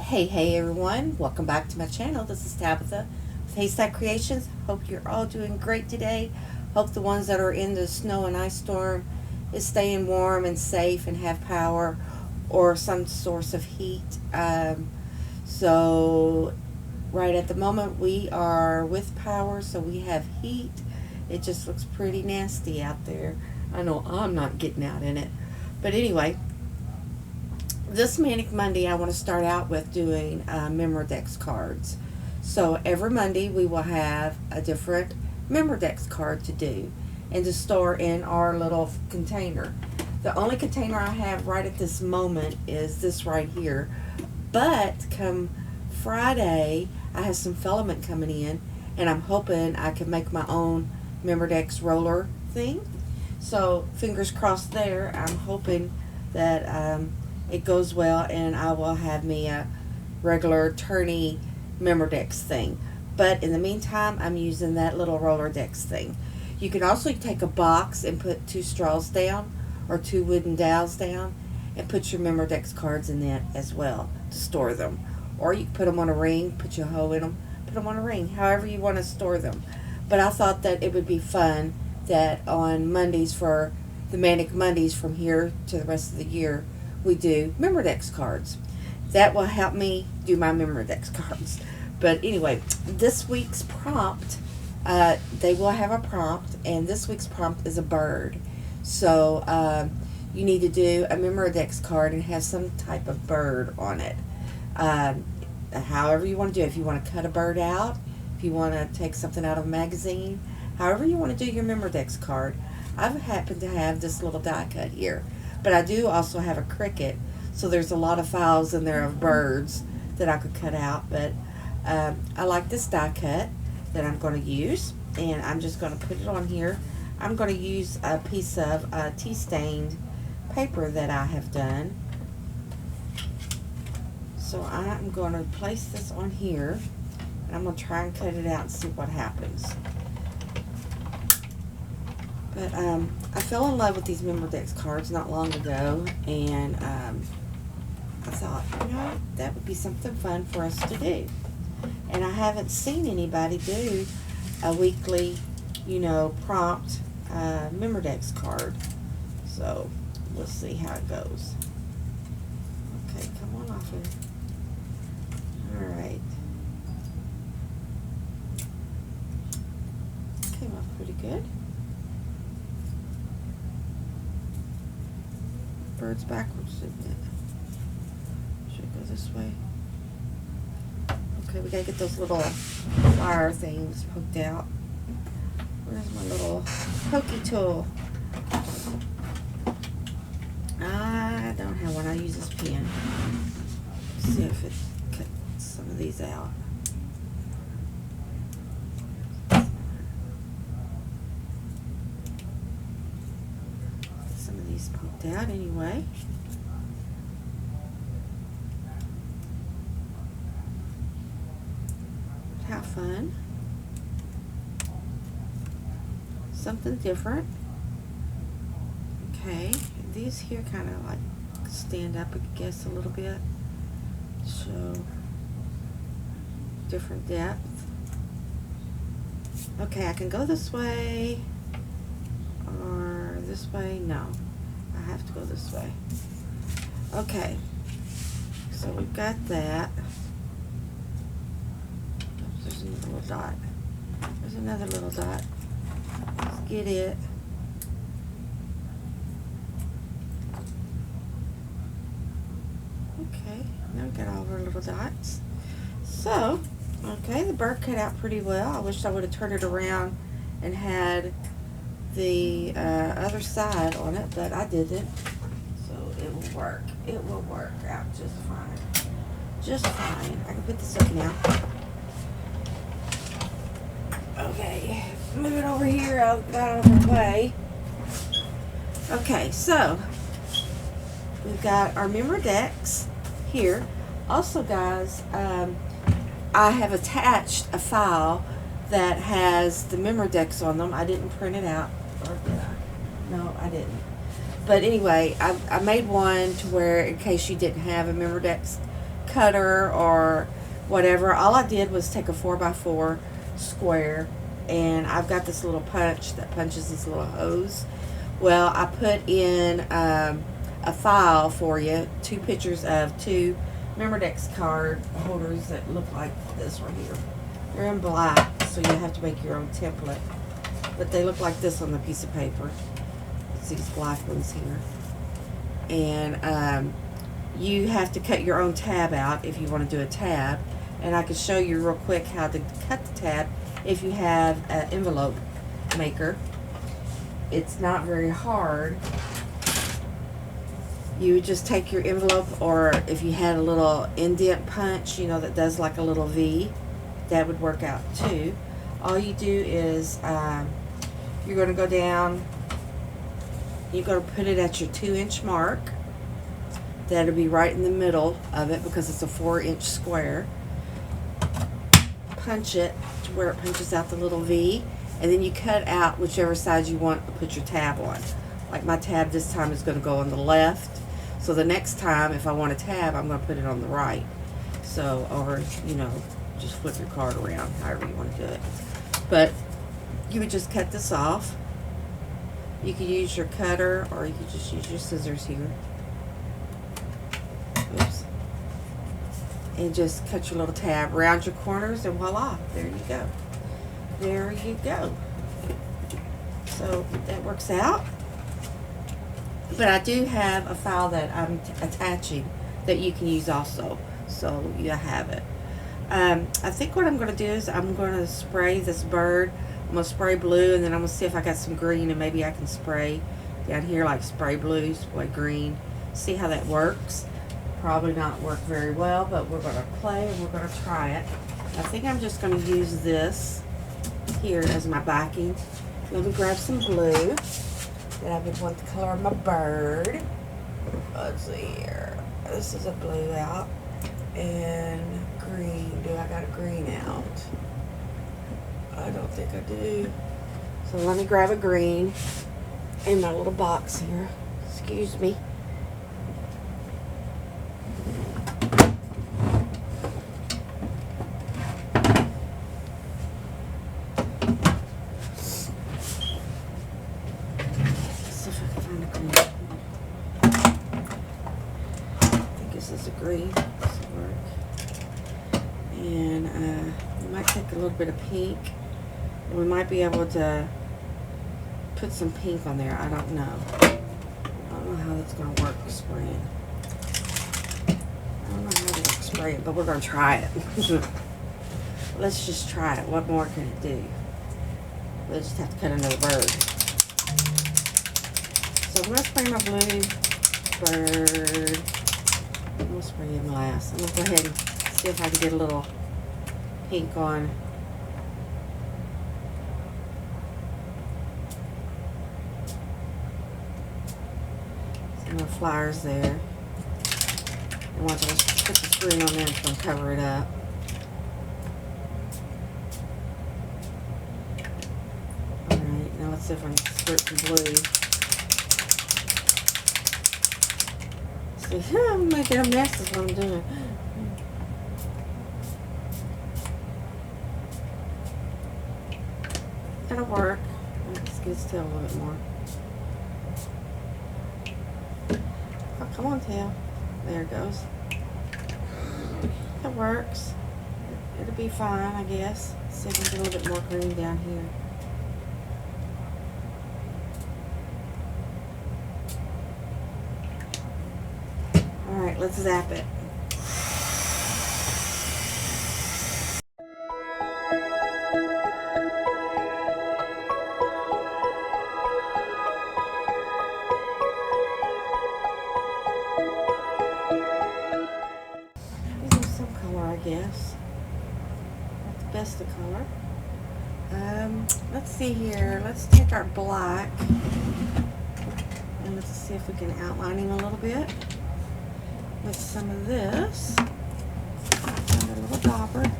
Hey everyone, welcome back to my channel. This is Tabitha with Haystack Creations. Hope you're all doing great today. Hope the ones that are in the snow and ice storm is staying warm and safe and have power or some source of heat. So right at the moment we are with power, so we have heat. It just looks pretty nasty out there. I know I'm not getting out in it. But anyway, this Manic Monday, I want to start out with doing Memorydex cards. So every Monday we will have a different Memorydex card to do and to store in our little container. The only container I have right at this moment is this right here. But come Friday, I have some filament coming in, and I'm hoping I can make my own Memorydex roller thing. So fingers crossed there. I'm hoping that it goes well and I will have me a regular turny Memorydex thing. But in the meantime, I'm using that little Rollerdex thing. You can also take a box and put 2 straws down or 2 wooden dowels down and put your Memorydex cards in that as well to store them. Or you can put them on a ring, put your hoe in them, put them on a ring, however you want to store them. But I thought that it would be fun that on Mondays, for the Manic Mondays from here to the rest of the year, we do Memorydex cards. That will help me do my Memorydex cards. But anyway, this week's prompt, they will have a prompt, and this week's prompt is a bird. So you need to do a Memorydex card and have some type of bird on it. However you want to do it. If you want to cut a bird out, if you want to take something out of a magazine, however you want to do your Memorydex card. I've happened to have this little die cut here. But I do also have a cricket, so there's a lot of files in there of birds that I could cut out. But I like this die cut that I'm going to use, and I'm just going to put it on here. I'm going to use a piece of tea-stained paper that I have done. So I'm going to place this on here, and I'm going to try and cut it out and see what happens. But I fell in love with these Memorydex cards not long ago, and I thought, you know, that would be something fun for us to do. And I haven't seen anybody do a weekly, you know, prompt Memorydex card. So we'll see how it goes. Okay, come on off here. Alright. Came off pretty good. Bird's backwards, isn't it? Should it go this way? Okay, we gotta get those little wire things poked out. Where's my little pokey tool? I don't have one. I use this pen. Let's see if it cuts some of these out. Poked out anyway. How fun. Something different. Okay, these here kind of like stand up, I guess, a little bit. Show different depth. Okay, I can go this way or this way. No. I have to go this way. Okay, so we've got that. Oops, there's another little dot. There's another little dot. Let's get it. Okay, now we've got all of our little dots. So, okay, the bird cut out pretty well. I wish I would have turned it around and had the other side on it, but I didn't, so it will work. It will work out just fine. Just fine. I can put this up now. Okay, move it over here out of the way. Okay, so we've got our Memorydex here. Also, guys, I have attached a file that has the Memorydex on them. I didn't print it out. Or did I? No, I didn't. But anyway, I made one to where, in case you didn't have a Memorydex cutter or whatever, all I did was take a 4x4 square, and I've got this little punch that punches this little hose. Well, I put in a file for you, 2 pictures of 2 Memorydex card holders that look like this right here. They're in black, so you have to make your own template. But they look like this on the piece of paper. It's these black ones here. And you have to cut your own tab out if you want to do a tab. And I can show you real quick how to cut the tab if you have an envelope maker. It's not very hard. You would just take your envelope, or if you had a little indent punch, you know, that does like a little V, that would work out too. All you do is you're going to go down, you're going to put it at your 2-inch mark. That'll be right in the middle of it because it's a 4-inch square. Punch it to where it punches out the little V, and then you cut out whichever side you want to put your tab on. Like my tab this time is going to go on the left, so the next time if I want a tab, I'm going to put it on the right. So, or, you know, just flip your card around, however you want to do it. But you would just cut this off. You could use your cutter, or you could just use your scissors here. Oops. And just cut your little tab around your corners, and voila, there you go. There you go. So that works out. But I do have a file that I'm attaching that you can use also, so you have it. I think what I'm going to do is I'm going to spray this bird. I'm going to spray blue, and then I'm going to see if I got some green, and maybe I can spray down here like spray blue, spray green. See how that works. Probably not work very well, but we're going to play and we're going to try it. I think I'm just going to use this here as my backing. Let me grab some blue that I would want the color of my bird. Let's see here. This is a blue out. And green. Do I got a green out? I don't think I do. So let me grab a green in my little box here. Excuse me. Green, this will work. And we might take a little bit of pink. We might be able to put some pink on there. I don't know. I don't know how that's going to work spraying. I don't know how to spray it, but we're going to try it. Let's just try it. What more can it do? We'll just have to cut another bird. So I'm going to spray my blue bird. I'm going to spray him last. I'm going to go ahead and see if I can get a little pink on. Some more flowers there. And once I put the green on there, it's going to cover it up. Alright, now let's see if I can squirt some blue. I'm making a mess is what I'm doing. That'll work. Let's get his tail a little bit more. Oh, come on, tail. There it goes. That works. It'll be fine, I guess. Let's see if I can get a little bit more green down here. Alright, let's zap it. These are some color, I guess. Not the best of color. Let's see here. Let's take our black and let's see if we can outline him a little bit with some of this. Another little dauber.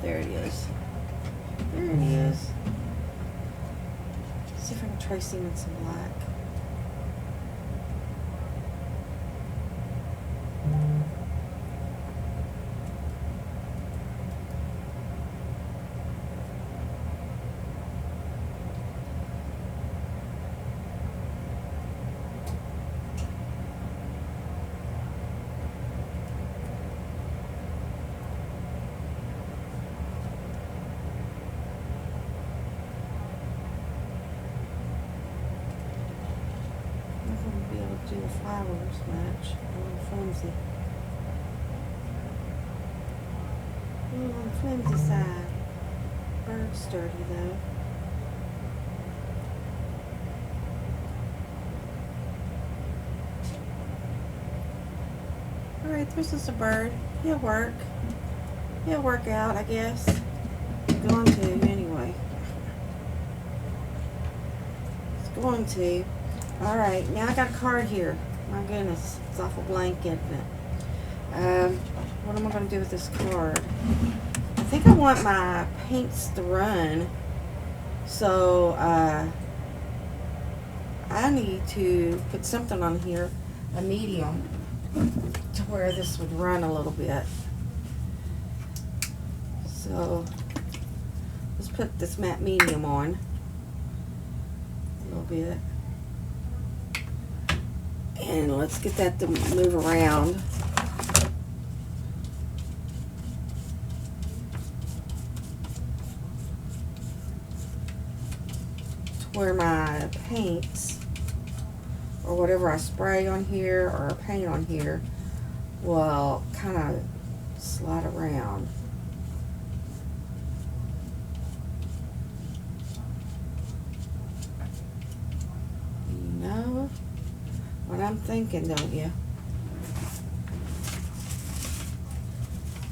There it is. There it is. Let's see if I can trace him in some black. flowers much. A little flimsy. A little on the flimsy side. Bird's sturdy though. Alright, there's just a bird. He'll work. He'll work out, I guess. Going to, anyway. It's going to. Alright, now I got a card here. My goodness, it's awful blank, isn't it? What am I going to do with this card? I think I want my paints to run. So, I need to put something on here, a medium, to where this would run a little bit. So let's put this matte medium on a little bit, and let's get that to move around. To where my paints, or whatever I spray on here or paint on here, will kind of slide around. You know what I'm thinking, don't you?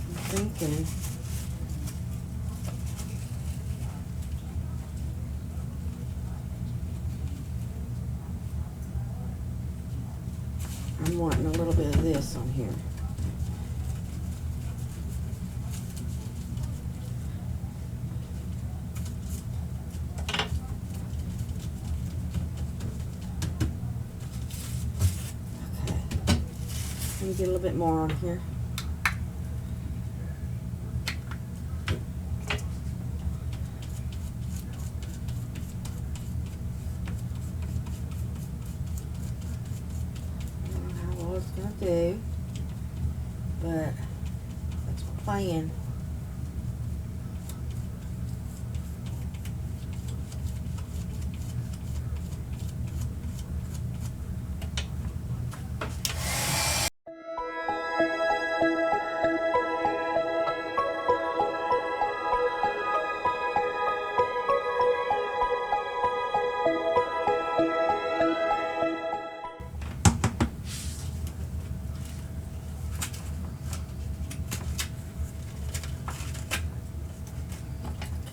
I'm thinking I'm wanting a little bit of this on here. Okay. Let me get a little bit more on here. Gonna do, but that's my plan.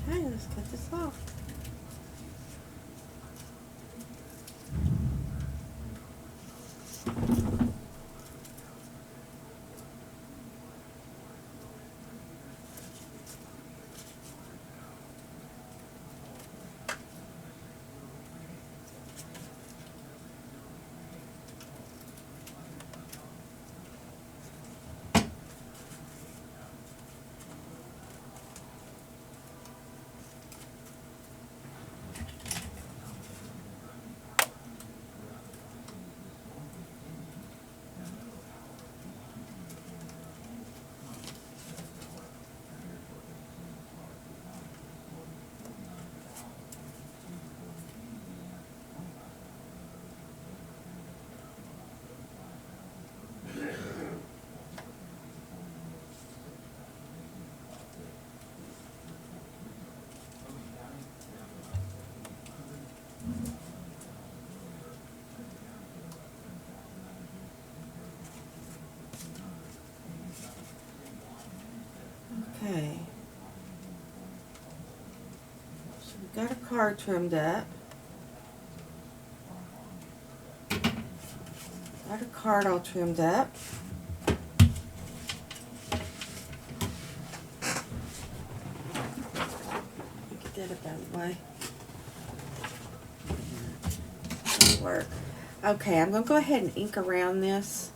Okay, let's cut this off. Okay. So we've got a card trimmed up. Got a card all trimmed up. Get that up out of the way. That'll work. Okay, I'm going to go ahead and ink around this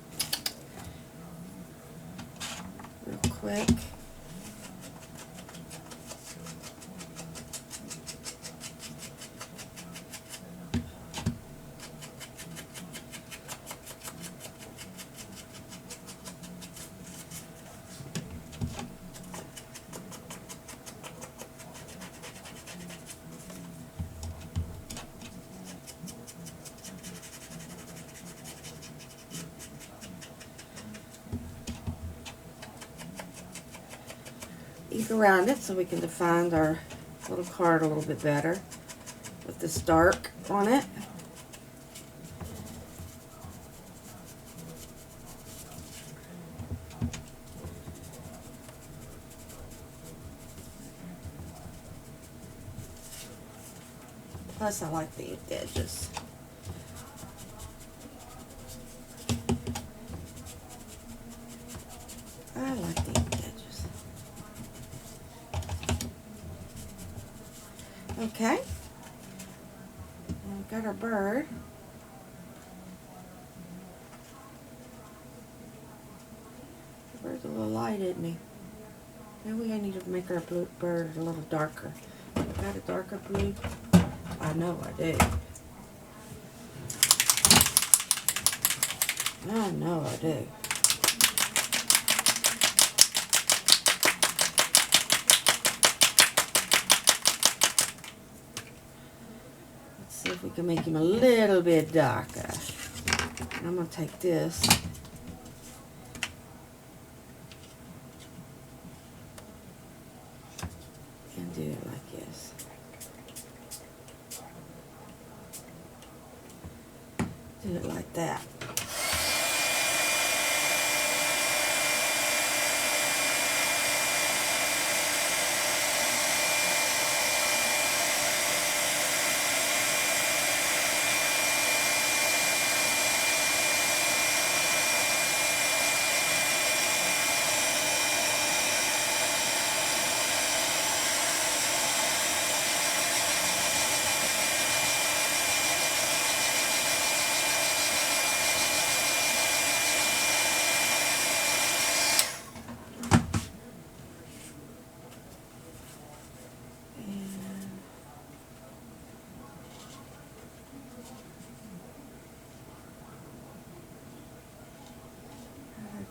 real quick. ink around it so we can define our little card a little bit better with this dark on it. Plus, I like the inked edges. I like the inked edges. Okay. And we've got our bird. The bird's a little light, isn't he? Maybe I need to make our blue bird a little darker. Got a darker blue? I know I do. I know I do. Let's see if we can make him a little bit darker. And I'm going to take this. And do it like this. Do it like that.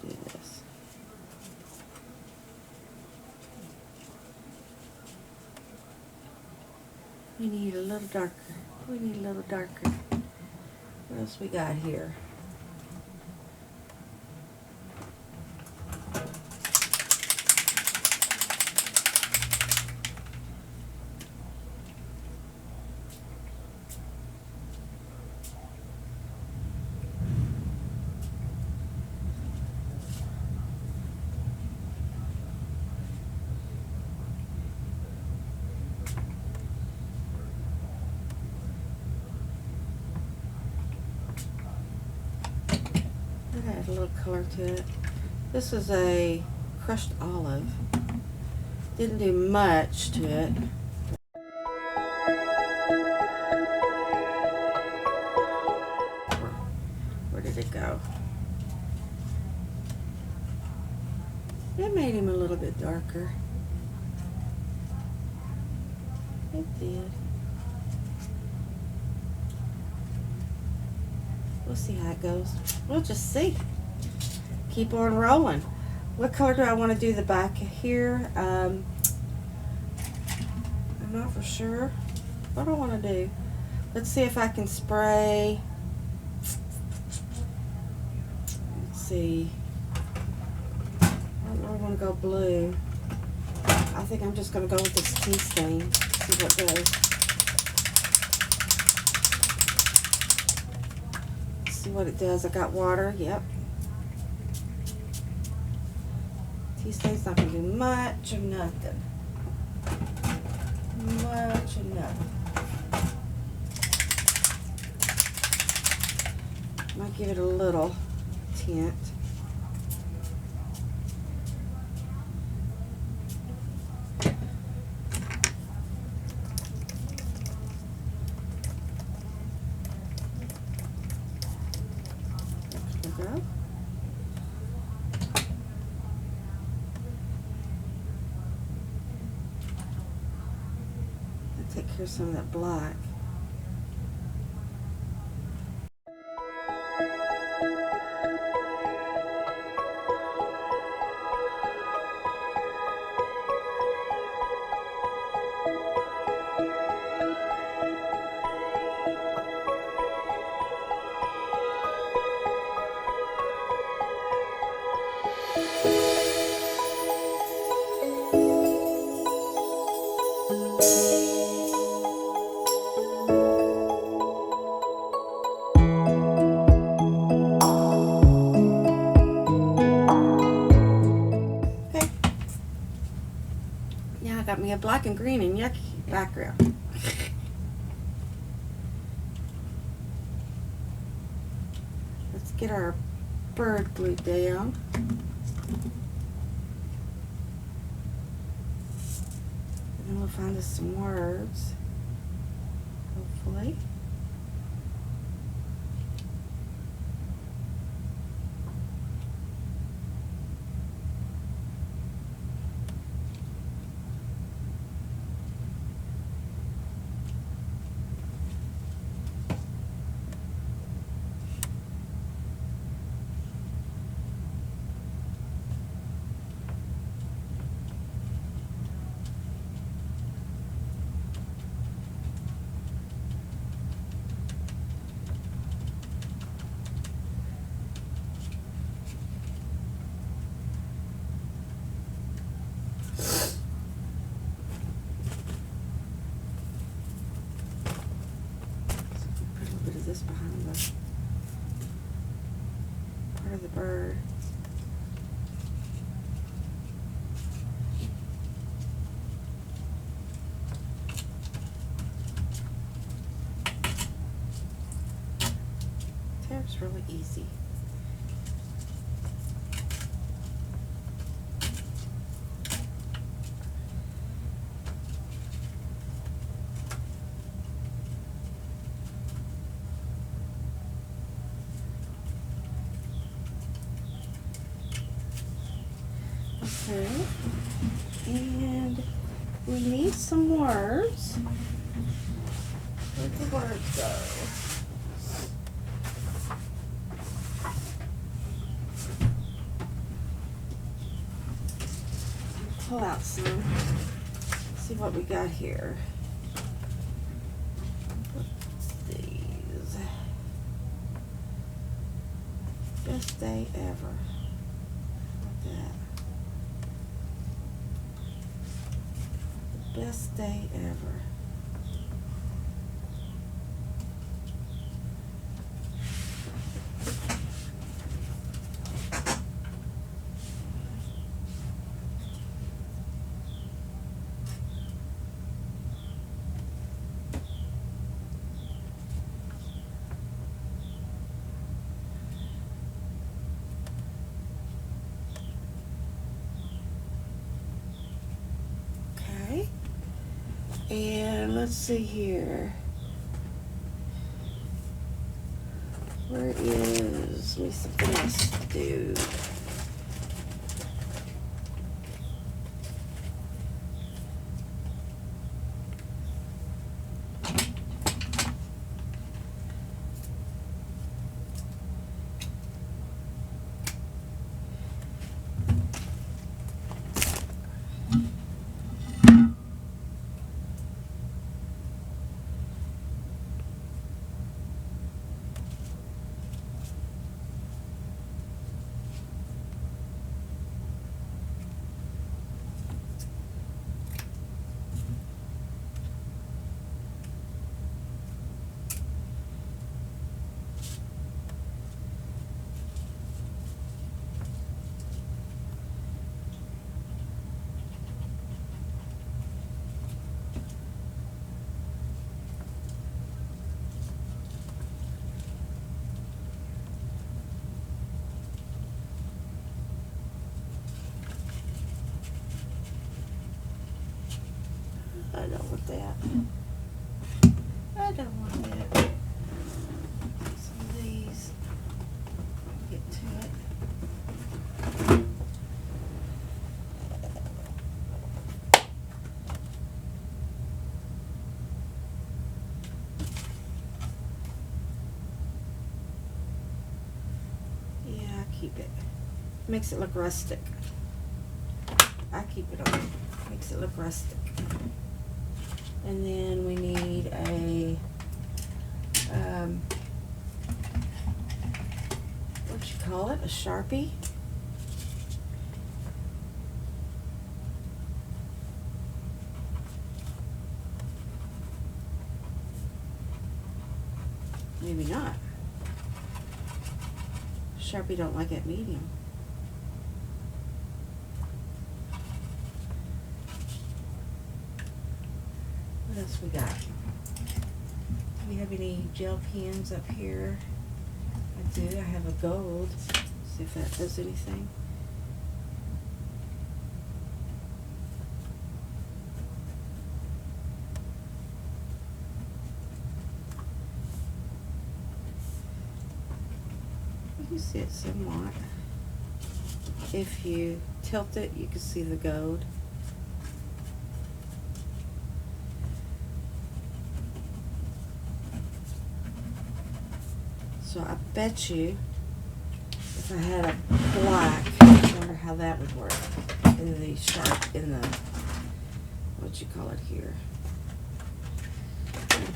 Do this. We need a little darker. We need a little darker. What else we got here? Add a little color to it. This is a crushed olive. Didn't do much to it. Where did it go? It made him a little bit darker. It did. We'll see how it goes. We'll just see. Keep on rolling. What color do I want to do the back here? I'm not for sure. What do I want to do? Let's see if I can spray. Let's see. I don't really want to go blue. I think I'm just going to go with this tea stain. See what goes. See what it does. I got water. Yep. Tea stain's not going to do much or nothing. Much or nothing. Might give it a little tint. There we go. Take care of some of that black. We have black and green and yucky background. Let's get our bird glued down. And then we'll find us some words, hopefully. This behind the part of the bird. Tab's really easy. Okay, and we need some words. Where'd the words go? Pull out some. See what we got here. What's these? Best day ever. Look at that. Best day ever. And let's see here. Where is me something else to do? I don't want that. I don't want that. Some of these. Get to it. Yeah, I keep it. Makes it look rustic. I keep it on. Makes it look rustic. And then we need a, what you call it, a Sharpie. Maybe not. Sharpie don't like it medium. else we got? Do we have any gel pens up here? I do. I have a gold. Let's see if that does anything. You can see it somewhat. If you tilt it, you can see the gold. So I bet you if I had a black, I wonder how that would work in the sharp, in the, what you call it here,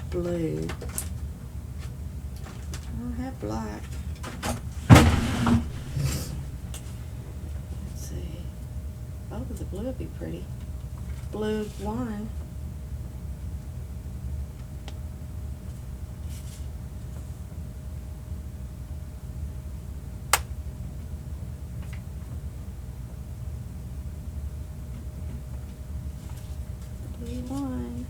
blue. I don't have black. Let's see. Oh, the blue would be pretty. Blue one. Blue one.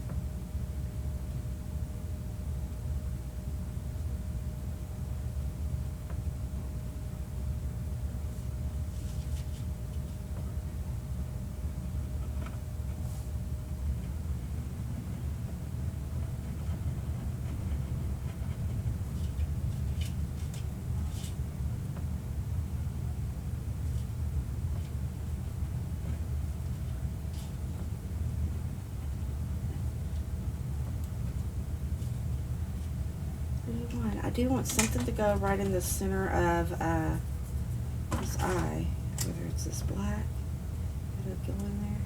One. I do want something to go right in the center of this eye, whether it's this black, it'll go in there.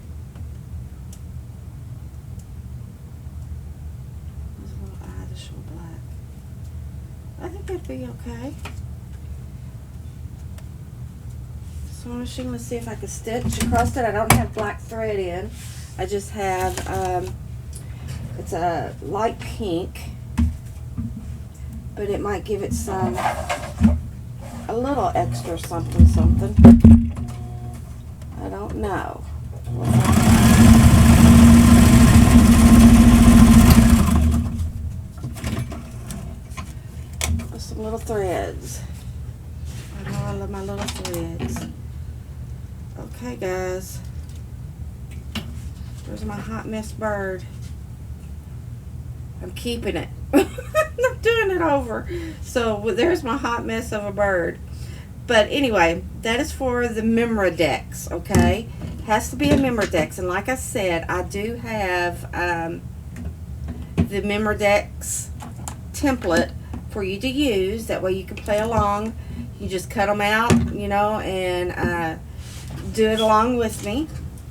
This little eye, the short black. I think that'd be okay. So I'm machine, let's see if I can stitch across it. I don't have black thread in. I just have, it's a light pink, but it might give it some, a little extra something. I don't know. With some little threads. I know I love my little threads. Okay, guys. There's my hot mess bird. I'm keeping it. Not doing it over. So there's my hot mess of a bird. But anyway, that is for the Memorydex, okay? Has to be a Memorydex. And like I said, I do have the Memorydex template for you to use. That way you can play along. You just cut them out, you know, and do it along with me.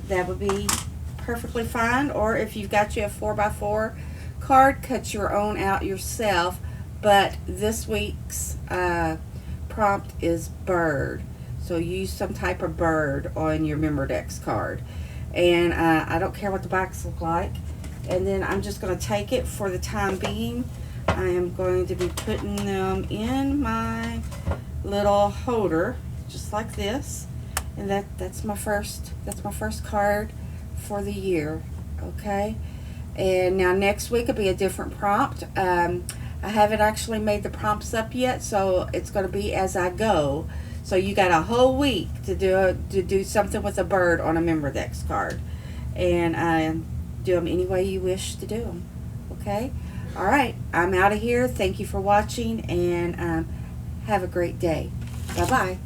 That would be perfectly fine. Or if you've got you a 4x4 card, cut your own out yourself. But this week's prompt is bird, so use some type of bird on your Memorydex card. And I don't care what the backs look like. And then I'm just going to take it for the time being. I am going to be putting them in my little holder just like this, and that's my first card for the year. Okay. And now next week will be a different prompt. I haven't actually made the prompts up yet, so it's going to be as I go. So you got a whole week to do something with a bird on a Memorydex card, and do them any way you wish to do them. Okay. All right. I'm out of here. Thank you for watching, and have a great day. Bye bye.